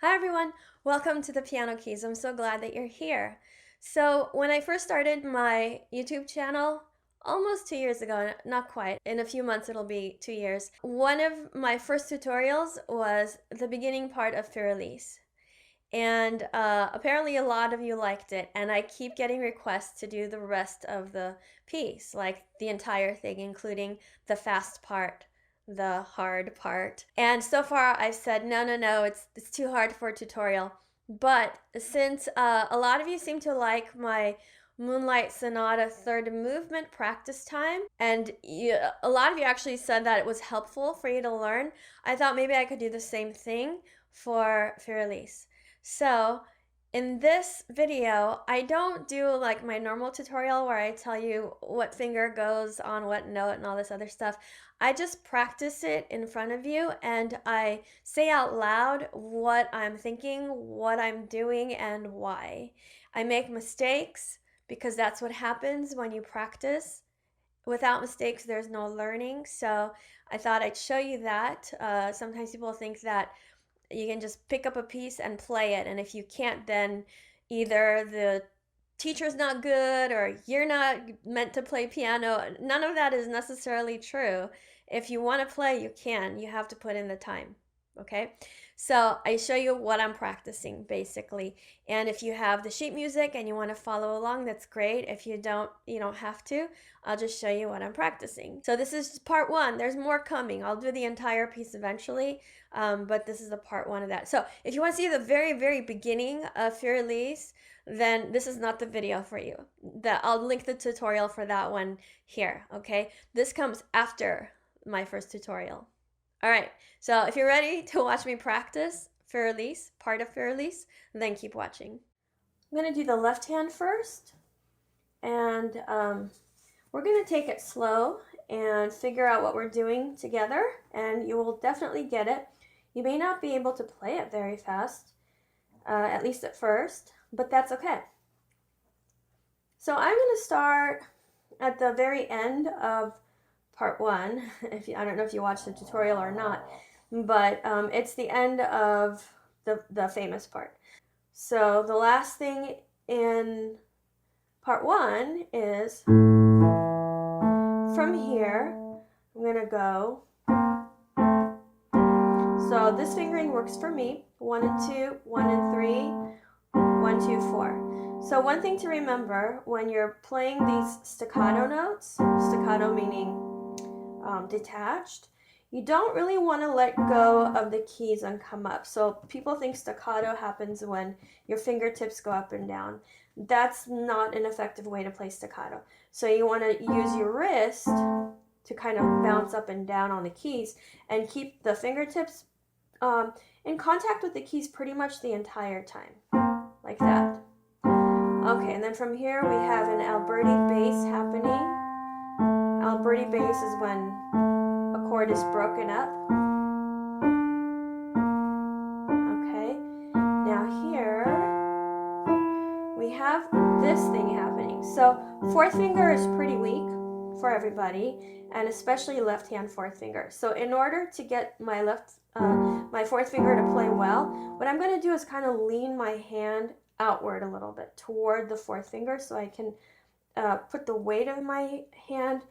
Hi everyone, welcome to the Piano Keys. I'm so glad that you're here. So when I first started my YouTube channel, almost 2 years ago, not quite, in a few months it'll be 2 years, one of my first tutorials was the beginning part of Fur Elise. And apparently a lot of you liked it, and I keep getting requests to do the rest of the piece, like the entire thing, including the fast part, the hard part. And so far I've said, no, it's too hard for a tutorial. But since a lot of you seem to like my Moonlight Sonata third movement practice time, and a lot of you actually said that it was helpful for you to learn, I thought maybe I could do the same thing for Fur Elise. So in this video, I don't do like my normal tutorial where I tell you what finger goes on what note and all this other stuff. I just practice it in front of you and I say out loud what I'm thinking, what I'm doing, and why. I make mistakes because that's what happens when you practice. Without mistakes, there's no learning. So I thought I'd show you that. Sometimes people think that you can just pick up a piece and play it, and if you can't, then either the teacher's not good or you're not meant to play piano. None of that is necessarily true. If you want to play, you can. You have to put in the time. Okay, so I show you what I'm practicing basically, and if you have the sheet music and you want to follow along, that's great. If you don't, you don't have to. I'll just show you what I'm practicing. So this is part one. There's more coming. I'll do the entire piece eventually, but this is the part one of that. So if you want to see the very beginning of Fur Elise, then this is not the video for you. I'll link the tutorial for that one here, okay? This comes after my first tutorial. All right, so if you're ready to watch me practice Fur Elise, part of Fur Elise, then keep watching. I'm gonna do the left hand first, and we're gonna take it slow and figure out what we're doing together, and you will definitely get it. You may not be able to play it very fast, at least at first, but that's okay. So I'm gonna start at the very end of part one. I don't know if you watched the tutorial or not, but it's the end of the famous part. So the last thing in part one is from here, I'm gonna go. So this fingering works for me. 1 and 2, 1 and 3, 1, 2, 4. So one thing to remember when you're playing these staccato notes, staccato meaning detached, you don't really want to let go of the keys and come up. So people think staccato happens when your fingertips go up and down. That's not an effective way to play staccato. So you want to use your wrist to kind of bounce up and down on the keys and keep the fingertips in contact with the keys pretty much the entire time, like that. Okay, and then from here we have an Alberti bass happening. Alberti bass is when a chord is broken up. Okay, now here we have this thing happening. So fourth finger is pretty weak for everybody, and especially left hand fourth finger. So in order to get my my fourth finger to play well, what I'm going to do is kind of lean my hand outward a little bit toward the fourth finger, so I can put the weight of my hand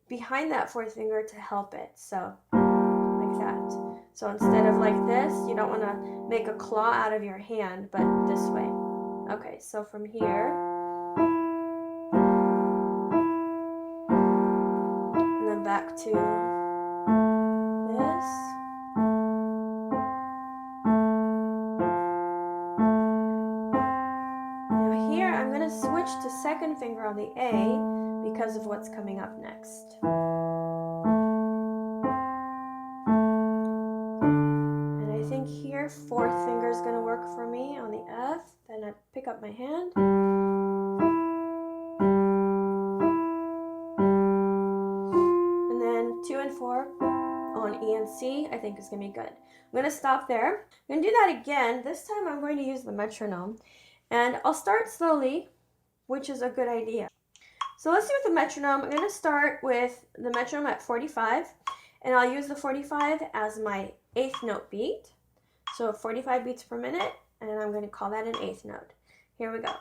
behind that fourth finger to help it. So like that. So instead of like this, you don't want to make a claw out of your hand, but this way. Okay, so from here, and then back to this. Now here, I'm going to switch to second finger on the A because of what's coming up next. And I think here, fourth finger is going to work for me on the F. Then I pick up my hand. And then 2 and 4 on E and C, I think is going to be good. I'm going to stop there. I'm going to do that again. This time I'm going to use the metronome. And I'll start slowly, which is a good idea. So let's do with the metronome. I'm going to start with the metronome at 45, and I'll use the 45 as my 8th note beat. So 45 beats per minute, and I'm going to call that an eighth note. Here we go.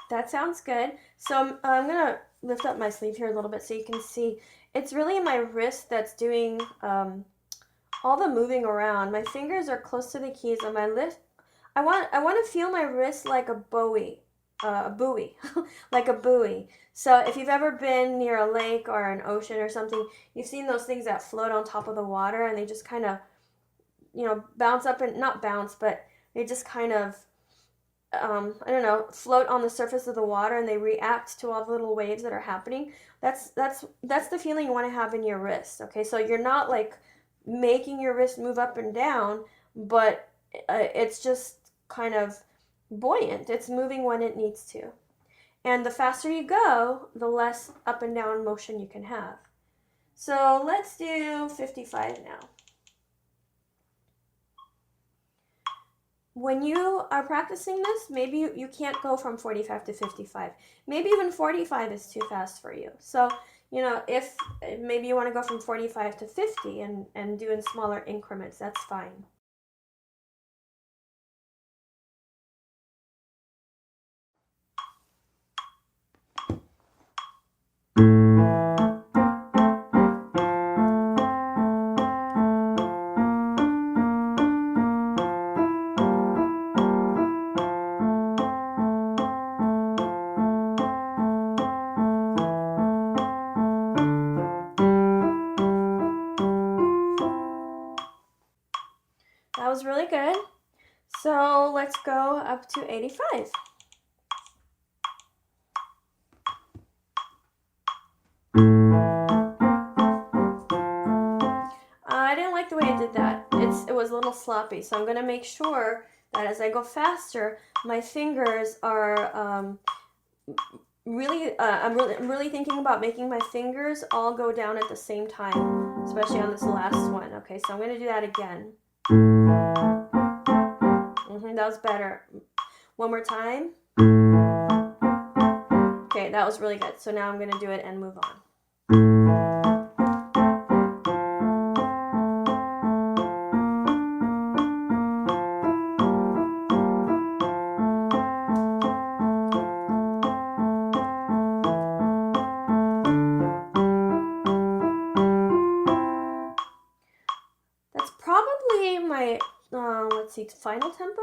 That sounds good. So I'm going to lift up my sleeve here a little bit so you can see. It's really my wrist that's doing all the moving around. My fingers are close to the keys on my lift. I want to feel my wrist like a buoy, like a buoy. So if you've ever been near a lake or an ocean or something, you've seen those things that float on top of the water and they just kind of, bounce up and not bounce, but they just kind of I don't know, float on the surface of the water and they react to all the little waves that are happening. That's the feeling you want to have in your wrist. Okay, so you're not like making your wrist move up and down, but it's just kind of buoyant. It's moving when it needs to. And the faster you go, the less up and down motion you can have. So let's do 55 now. When you are practicing this, maybe you can't go from 45 to 55. Maybe even 45 is too fast for you. So, if maybe you want to go from 45 to 50 and do in smaller increments, that's fine. That was really good. So let's go up to 85. I didn't like the way I did that. It was a little sloppy, so I'm going to make sure that as I go faster, my fingers are I'm really thinking about making my fingers all go down at the same time, especially on this last one. Okay, so I'm going to do that again. That was better. One more time. Okay, that was really good. So now I'm going to do it and move on. That's probably my, let's see, final tempo.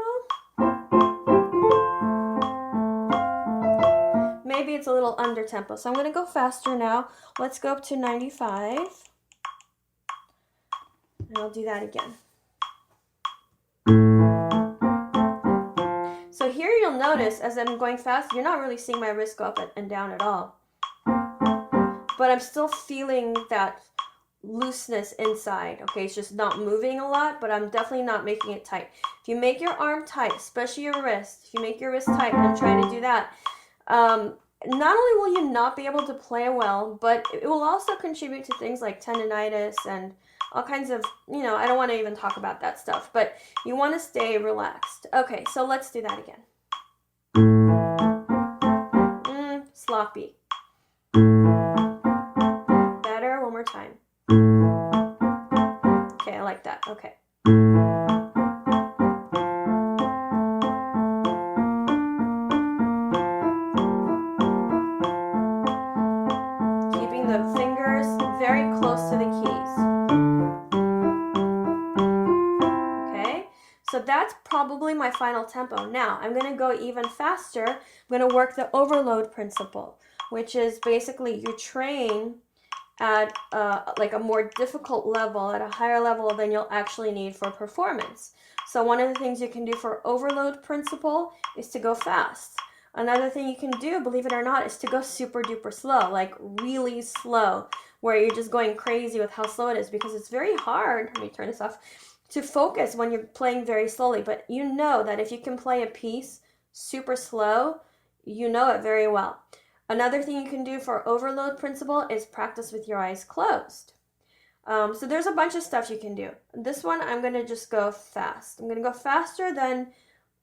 Maybe it's a little under tempo. So I'm going to go faster now. Let's go up to 95. And I'll do that again. So here you'll notice as I'm going fast, you're not really seeing my wrist go up and down at all. But I'm still feeling that looseness inside. Okay, it's just not moving a lot, but I'm definitely not making it tight. If you make your arm tight, especially your wrist, if you make your wrist tight, and I'm trying to do that, not only will you not be able to play well, but it will also contribute to things like tendonitis and all kinds of, I don't want to even talk about that stuff, but you want to stay relaxed. Okay, so let's do that again. Sloppy. Better, one more time. Okay, I like that. Okay. Keeping the fingers very close to the keys. Okay, so that's probably my final tempo. Now, I'm going to go even faster. I'm going to work the overload principle, which is basically you train at like a more difficult level, at a higher level than you'll actually need for performance. So one of the things you can do for overload principle is to go fast. Another thing you can do, believe it or not, is to go super duper slow, like really slow. where you're just going crazy with how slow it is, because it's very hard, let me turn this off, to focus when you're playing very slowly. But you know that if you can play a piece super slow, you know it very well. Another thing you can do for overload principle is practice with your eyes closed. So there's a bunch of stuff you can do. This one, I'm going to just go fast. I'm going to go faster than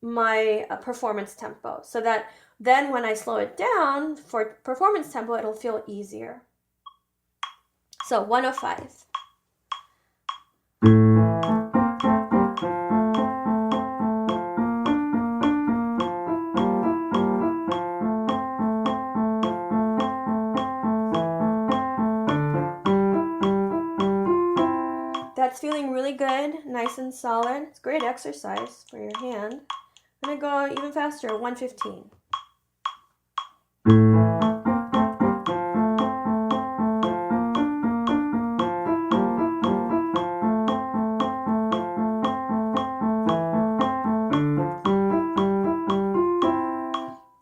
my performance tempo, so that then when I slow it down for performance tempo, it'll feel easier. So 105. That's feeling really good, nice and solid. It's great exercise for your hand. I'm gonna go even faster, 115.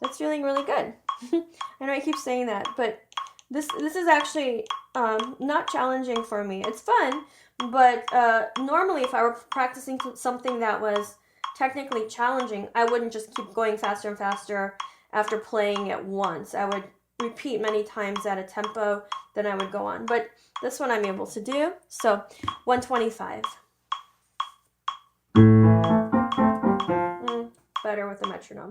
That's feeling really good. I know I keep saying that, but this is actually not challenging for me. It's fun, but normally if I were practicing something that was technically challenging, I wouldn't just keep going faster and faster after playing it once. I would repeat many times at a tempo, then I would go on. But this one I'm able to do. So 125. Better with the metronome.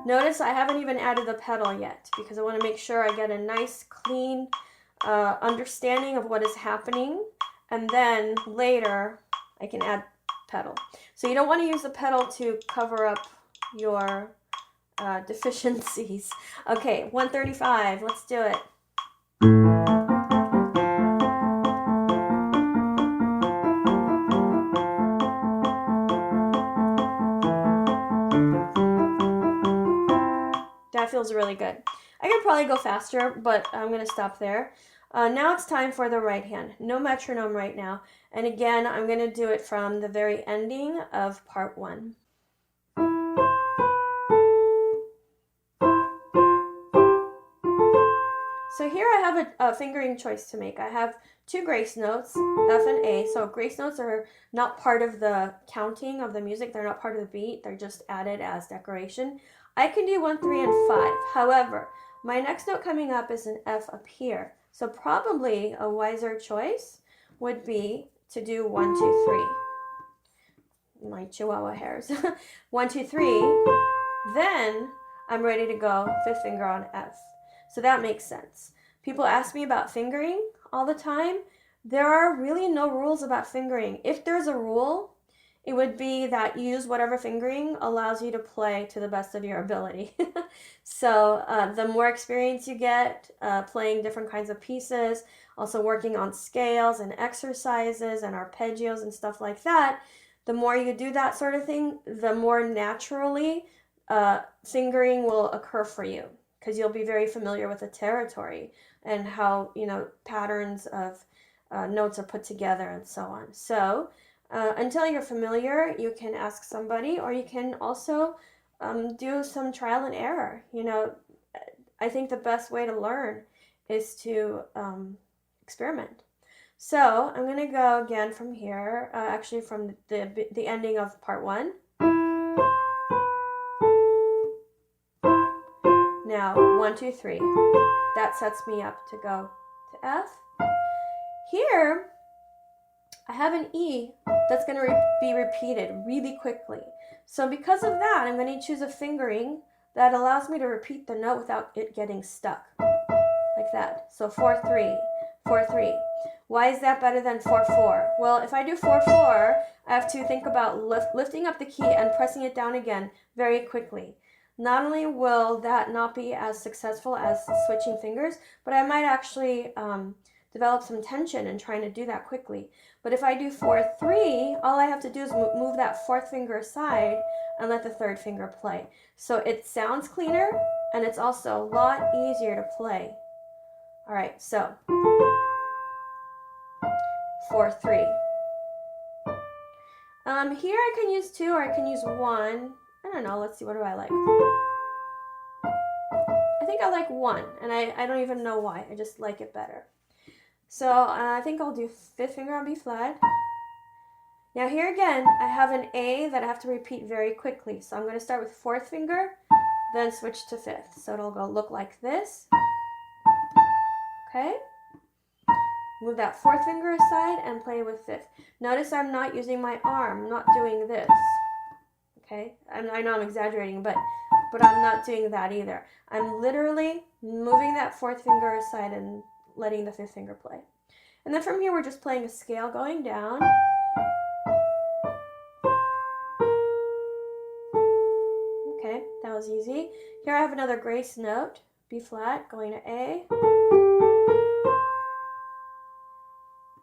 Notice I haven't even added the pedal yet, because I want to make sure I get a nice clean understanding of what is happening, and then later I can add pedal. So you don't want to use the pedal to cover up your deficiencies. Okay, 135, let's do it. That feels really good. I could probably go faster, but I'm going to stop there. Now it's time for the right hand. No metronome right now. And again, I'm going to do it from the very ending of part 1. So here I have a fingering choice to make. I have 2 grace notes, F and A. So grace notes are not part of the counting of the music. They're not part of the beat. They're just added as decoration. I can do 1, 3, and 5. However, my next note coming up is an F up here. So probably a wiser choice would be to do 1, 2, 3. My chihuahua hairs. 1, 2, 3. Then I'm ready to go 5th finger on F. So that makes sense. People ask me about fingering all the time. There are really no rules about fingering. If there's a rule, it would be that use whatever fingering allows you to play to the best of your ability. So the more experience you get playing different kinds of pieces, also working on scales and exercises and arpeggios and stuff like that, the more you do that sort of thing, the more naturally fingering will occur for you, because you'll be very familiar with the territory and how, patterns of notes are put together and so on. So until you're familiar, you can ask somebody, or you can also do some trial and error. I think the best way to learn is to experiment. So I'm going to go again from here, actually from the ending of part 1. Now, 1, 2, 3. That sets me up to go to F. Here, I have an E that's going to be repeated really quickly. So because of that, I'm going to choose a fingering that allows me to repeat the note without it getting stuck. Like that. So 4, 3, 4, 3. Why is that better than 4, 4? Well, if I do 4, 4, I have to think about lifting up the key and pressing it down again very quickly. Not only will that not be as successful as switching fingers, but I might actually develop some tension in trying to do that quickly. But if I do 4, 3, all I have to do is move that 4th finger aside and let the 3rd finger play. So it sounds cleaner, and it's also a lot easier to play. All right, so 4, 3. Here I can use 2 or I can use 1. I don't know, let's see, what do I like? I think I like 1, and I don't even know why, I just like it better. So I think I'll do 5th finger on B flat. Now here again, I have an A that I have to repeat very quickly. So I'm going to start with 4th finger, then switch to 5th. So it'll go look like this. Okay? Move that 4th finger aside and play with 5th. Notice I'm not using my arm, I'm not doing this. Okay? I know I'm exaggerating, but I'm not doing that either. I'm literally moving that 4th finger aside and letting the 5th finger play. And then from here, we're just playing a scale going down. Okay, that was easy. Here I have another grace note, B flat, going to A.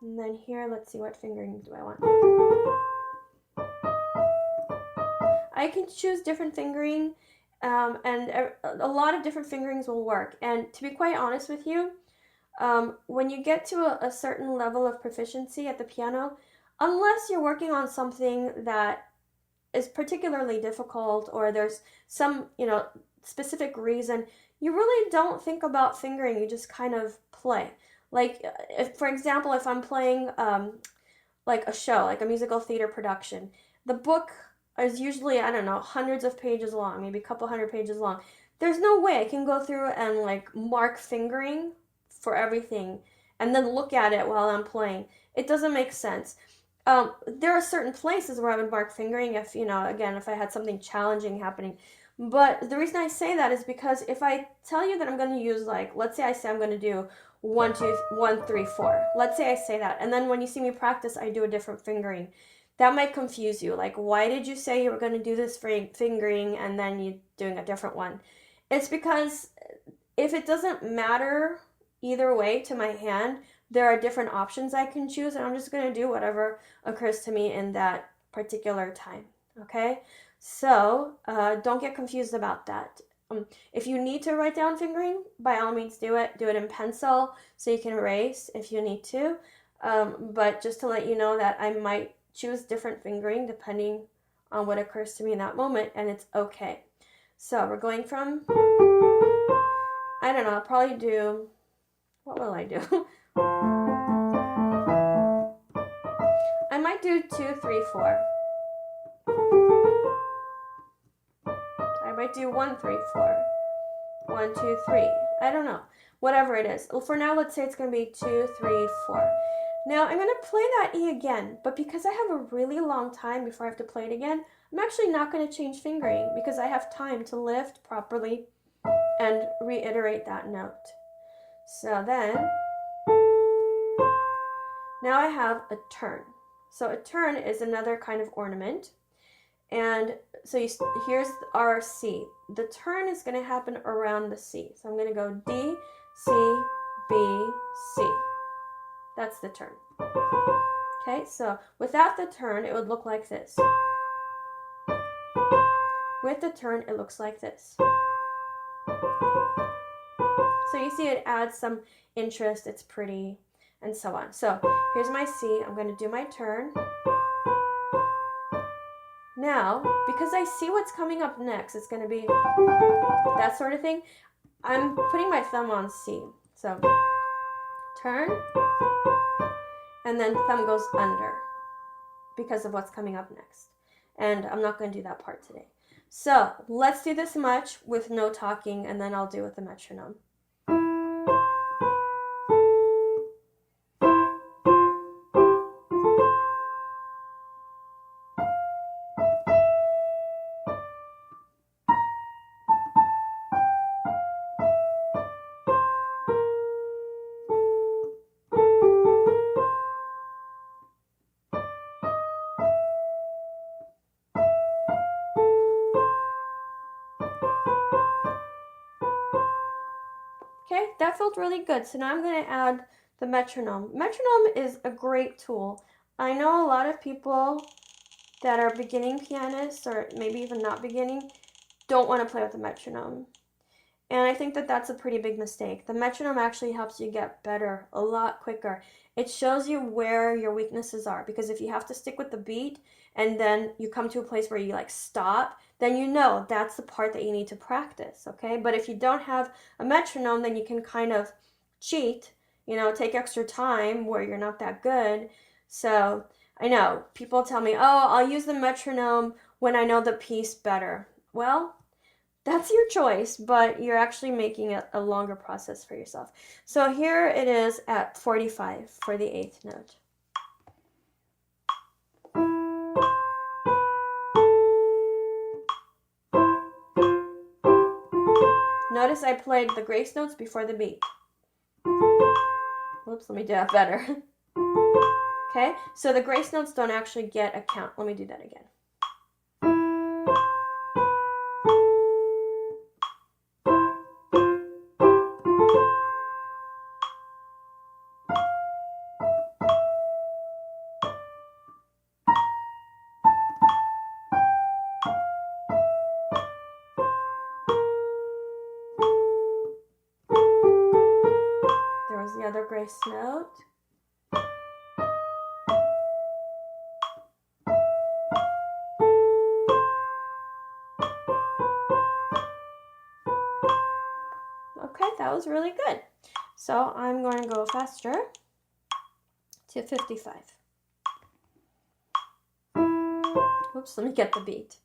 And then here, let's see, what fingering do I want? I can choose different fingering, and a lot of different fingerings will work. And to be quite honest with you, when you get to a certain level of proficiency at the piano, unless you're working on something that is particularly difficult or there's some, specific reason, you really don't think about fingering, you just kind of play. Like, if, for example, if I'm playing like a show, like a musical theater production, the book is usually, I don't know, hundreds of pages long, maybe a couple hundred pages long. There's no way I can go through and like mark fingering for everything and then look at it while I'm playing. It doesn't make sense. There are certain places where I would mark fingering if, again, if I had something challenging happening. But the reason I say that is because if I tell you that I'm going to use, like, let's say I say I'm going to do 1, 2, 1, 3, 4. Let's say I say that. And then when you see me practice, I do a different fingering. That might confuse you. Like, why did you say you were going to do this fingering and then you're doing a different one? It's because if it doesn't matter either way to my hand, there are different options I can choose, and I'm just going to do whatever occurs to me in that particular time, okay? So don't get confused about that. If you need to write down fingering, by all means do it. Do it in pencil so you can erase if you need to. But just to let you know that I might choose different fingering depending on what occurs to me in that moment, and it's okay. So we're going from, I don't know, I'll probably do, what will I do? I might do 2, 3, 4. I might do 1, 3, 4. 1, 2, 3. I don't know. Whatever it is. For now, let's say it's going to be 2, 3, 4. Now, I'm going to play that E again, but because I have a really long time before I have to play it again, I'm actually not going to change fingering because I have time to lift properly and reiterate that note. So then, now I have a turn. So a turn is another kind of ornament. And so here's our C. The turn is going to happen around the C. So I'm going to go D, C, B, C. That's the turn. Okay, so without the turn, it would look like this. With the turn, it looks like this. So you see it adds some interest, it's pretty, and so on. So here's my C. I'm going to do my turn. Now, because I see what's coming up next, it's going to be that sort of thing, I'm putting my thumb on C. So turn, and then thumb goes under because of what's coming up next. And I'm not going to do that part today. So let's do this much with no talking, and then I'll do it with the metronome. Okay, that felt really good. So now I'm going to add the metronome. Metronome is a great tool. I know a lot of people that are beginning pianists, or maybe even not beginning, don't want to play with the metronome. And I think that that's a pretty big mistake. The metronome actually helps you get better a lot quicker. It shows you where your weaknesses are, because if you have to stick with the beat and then you come to a place where you like stop, then you know that's the part that you need to practice, okay? But if you don't have a metronome, then you can kind of cheat, you know, take extra time where you're not that good. So I know people tell me, oh, I'll use the metronome when I know the piece better. Well, that's your choice, but you're actually making it a longer process for yourself. So here it is at 45 for the 8th note. Notice I played the grace notes before the beat. Whoops, let me do that better. Okay, so the grace notes don't actually get a count. Let me do that again. There was the other grace note. Okay, that was really good. So I'm going to go faster to 55. Oops, let me get the beat.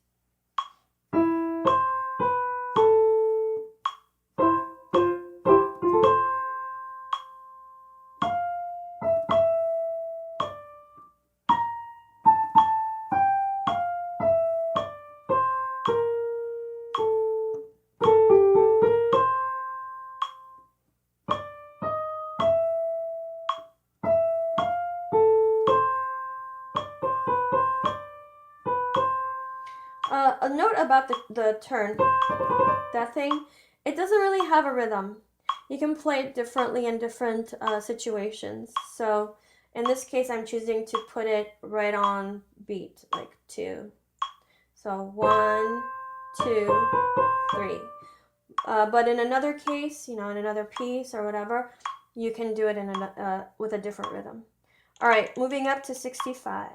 A note about the turn, that thing, it doesn't really have a rhythm. You can play it differently in different situations. So in this case, I'm choosing to put it right on beat, like 2. So 1, 2, 3. But in another case, you know, in another piece or whatever, you can do it in with a different rhythm. All right, moving up to 65.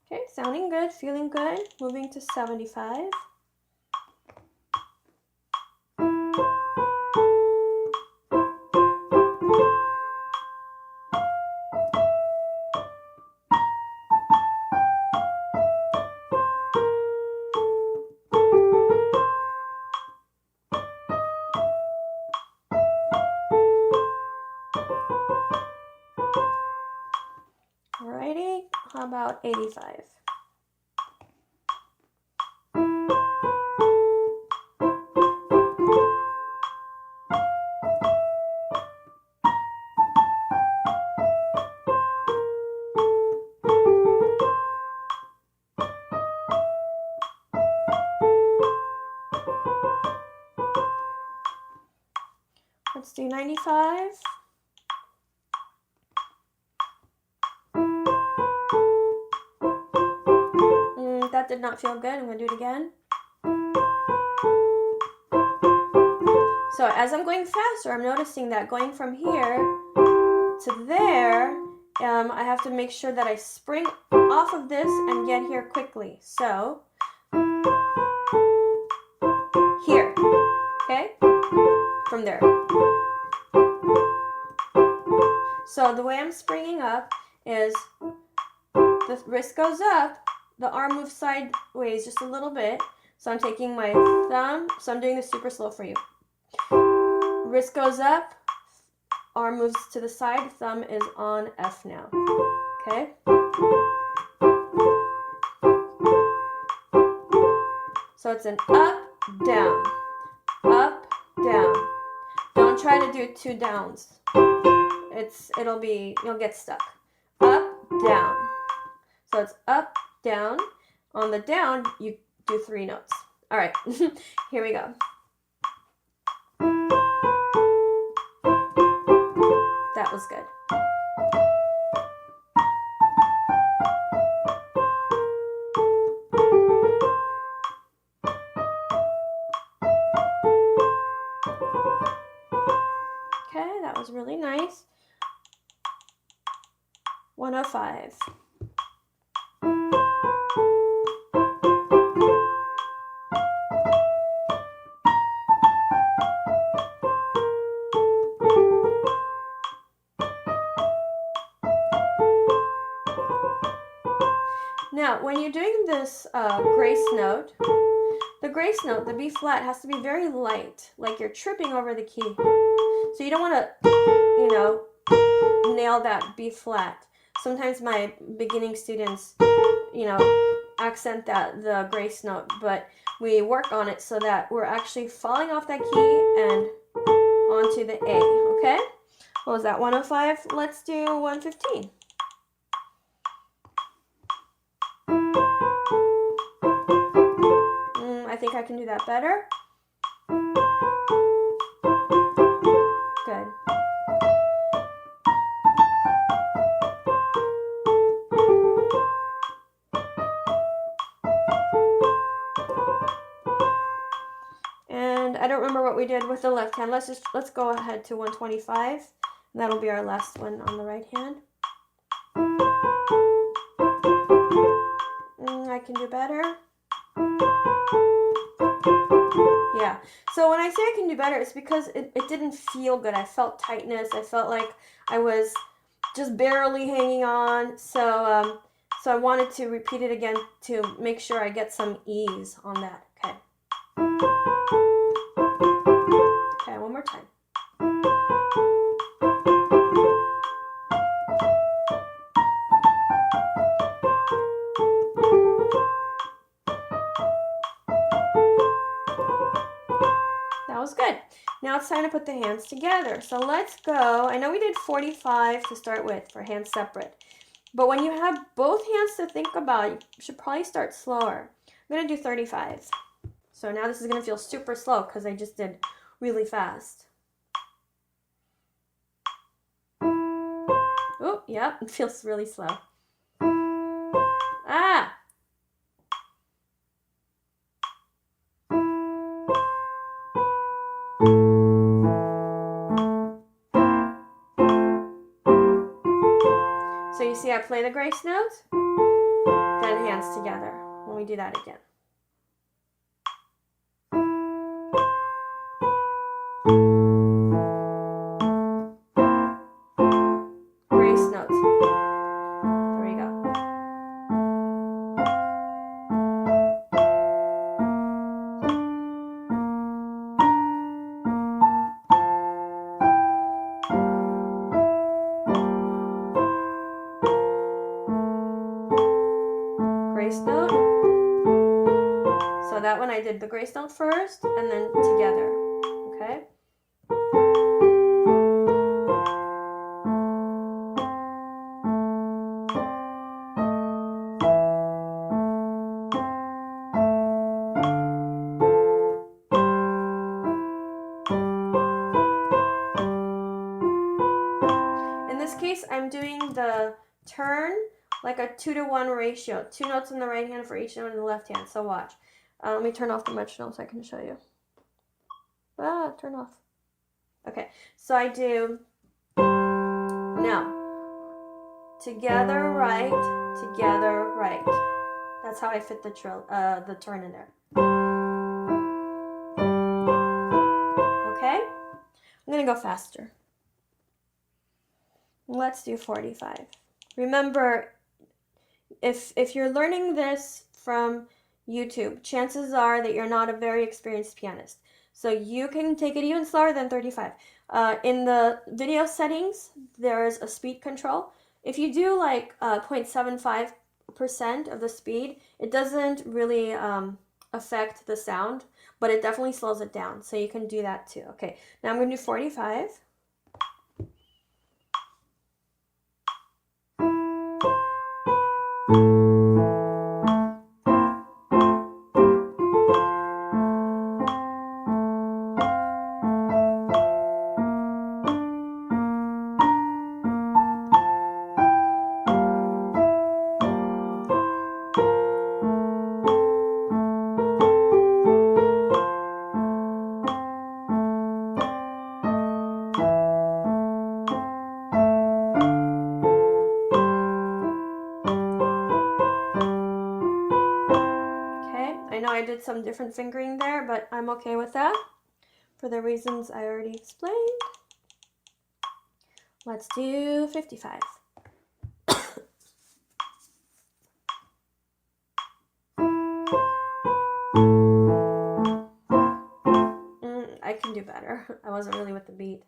Okay, sounding good, feeling good. Moving to 75. Alrighty, how about 85? Let's do 95. That did not feel good. I'm going to do it again. So as I'm going faster, I'm noticing that going from here to there, I have to make sure that I spring off of this and get here quickly. So here, okay? From there. So the way I'm springing up is the wrist goes up, the arm moves sideways just a little bit. So I'm taking my thumb, so I'm doing this super slow for you. Wrist goes up, arm moves to the side, thumb is on F now, okay? So it's an up, down, up, down. Don't try to do 2 downs. You'll get stuck. Up, down. So it's up, down. On the down, you do 3 notes. All right, here we go. That was good. Okay, that was really nice. 105. Now, when you're doing this grace note, the grace note, the B flat, has to be very light, like you're tripping over the key. So you don't want to, you know, nail that B flat. Sometimes my beginning students, you know, accent the grace note, but we work on it so that we're actually falling off that key and onto the A, okay? What was that, 105? Let's do 115. I think I can do that better. Good. And I don't remember what we did with the left hand. Let's go ahead to 125. And that'll be our last one on the right hand. I can do better. Yeah, so when I say I can do better, it's because it didn't feel good. I felt tightness. I felt like I was just barely hanging on. So I wanted to repeat it again to make sure I get some ease on that. Okay. Okay, one more time. That was good. Now it's time to put the hands together. So let's go. I know we did 45 to start with for hands separate. But when you have both hands to think about, you should probably start slower. I'm going to do 35. So now this is going to feel super slow because I just did really fast. Oh, yeah, it feels really slow. Ah! So you see I play the grace note, then hands together when we do that again. Grace note. There we go. Grace note. So that one I did the grace note first and then together. Okay? In this case, I'm doing the turn like a 2-to-1 ratio. 2 notes in the right hand for each note in the left hand. So watch. Let me turn off the metronome so I can show you. Turn off. Okay, so I do now. Together, right, together, right. That's how I fit the turn in there. Okay? I'm gonna go faster. Let's do 45. Remember, if you're learning this from YouTube, chances are that you're not a very experienced pianist. So you can take it even slower than 35. In the video settings, there's a speed control. If you do like 0.75% of the speed, it doesn't really affect the sound, but it definitely slows it down. So you can do that too. Okay, now I'm going to do 45. I know I did some different fingering there, but I'm okay with that for the reasons I already explained. Let's do 55. I can do better. I wasn't really with the beat.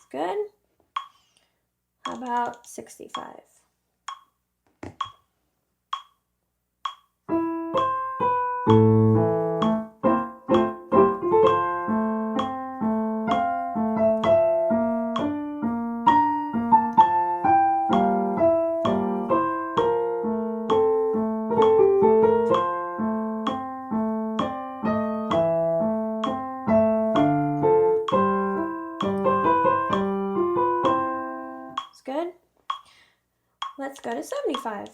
Good. How about 65? Good. Let's go to 75.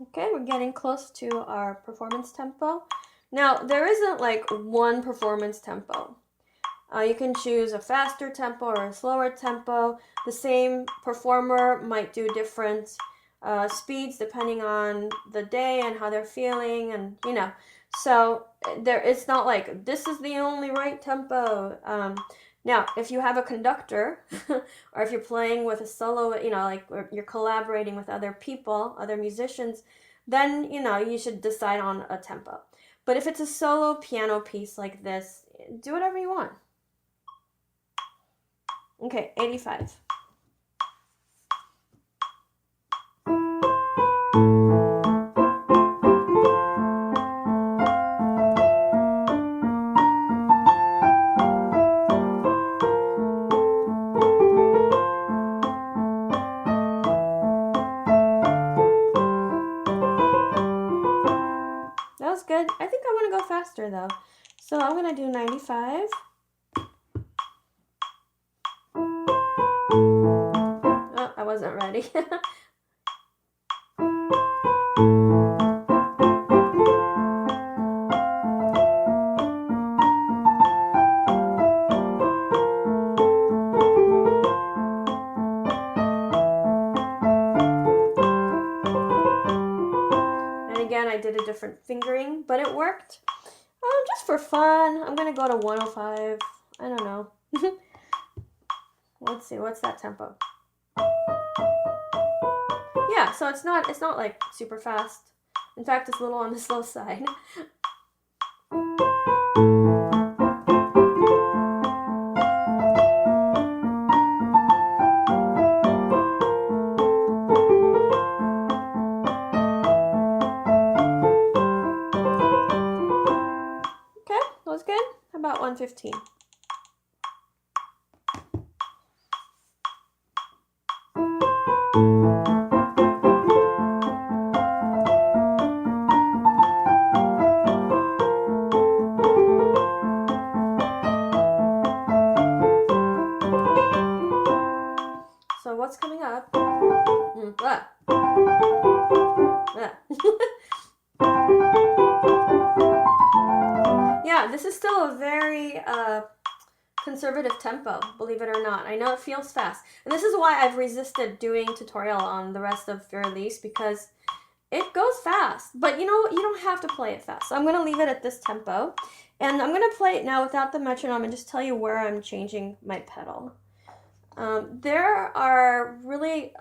Okay, we're getting close to our performance tempo. Now, there isn't like one performance tempo. You can choose a faster tempo or a slower tempo. The same performer might do different speeds depending on the day and how they're feeling, and you know. So it's not like this is the only right tempo. Now, if you have a conductor, or if you're playing with a solo, you know, like you're collaborating with other people, other musicians, then, you know, you should decide on a tempo. But if it's a solo piano piece like this, do whatever you want. Okay, 85. That was good. I think I want to go faster though. So I'm going to do 95. Oh, I wasn't ready. And again, I did a different fingering, but it worked. Just for fun, I'm going to go to 105. I don't know. Let's see, what's that tempo? Yeah, so it's not like super fast. In fact, it's a little on the slow side. Okay, that was good. How about 115? conservative tempo, believe it or not. I know it feels fast. And this is why I've resisted doing tutorial on the rest of Fur Elise, because it goes fast. But you know, you don't have to play it fast. So I'm going to leave it at this tempo. And I'm going to play it now without the metronome and just tell you where I'm changing my pedal. There are really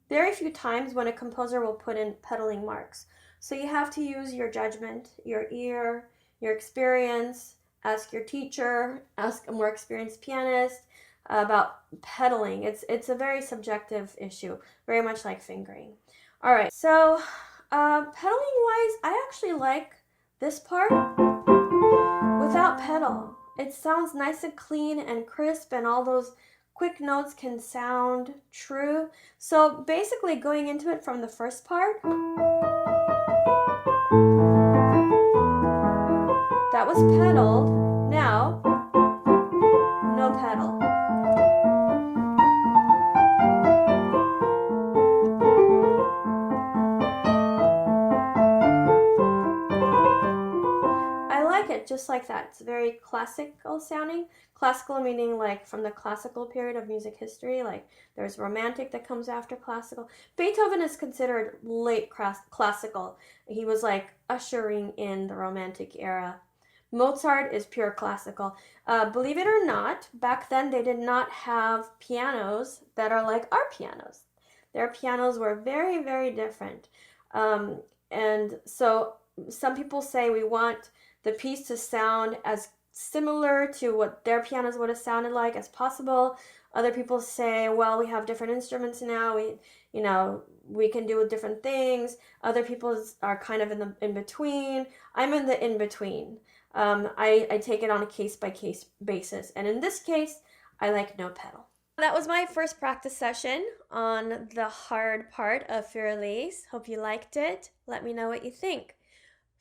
very few times when a composer will put in pedaling marks. So you have to use your judgment, your ear, your experience, ask your teacher, ask a more experienced pianist about pedaling. It's a very subjective issue, very much like fingering. All right, so pedaling wise, I actually like this part without pedal. It sounds nice and clean and crisp, and all those quick notes can sound true. So basically going into it from the first part, that was pedaled. Now, no pedal. I like it just like that. It's very classical sounding. Classical meaning like from the classical period of music history, like there's romantic that comes after classical. Beethoven is considered late classical. He was like ushering in the romantic era. Mozart is pure classical. Believe it or not, back then they did not have pianos that are like our pianos. Their pianos were very, very different. And so some people say we want the piece to sound as similar to what their pianos would have sounded like as possible. Other people say, well, we have different instruments now. We can do different things. Other people are kind of in between. I'm in the in between. I take it on a case-by-case basis. And in this case, I like no pedal. That was my first practice session on the hard part of Fur Elise. Hope you liked it. Let me know what you think.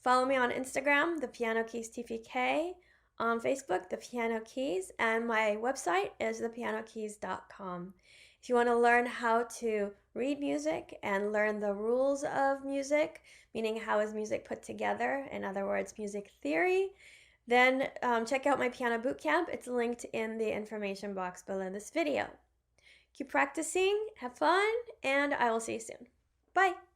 Follow me on Instagram, The Piano Keys TPK, on Facebook, The Piano Keys, and my website is thepianokeys.com. If you want to learn how to read music and learn the rules of music, meaning how is music put together, in other words, music theory, then check out my piano bootcamp. It's linked in the information box below this video. Keep practicing, have fun, and I will see you soon. Bye!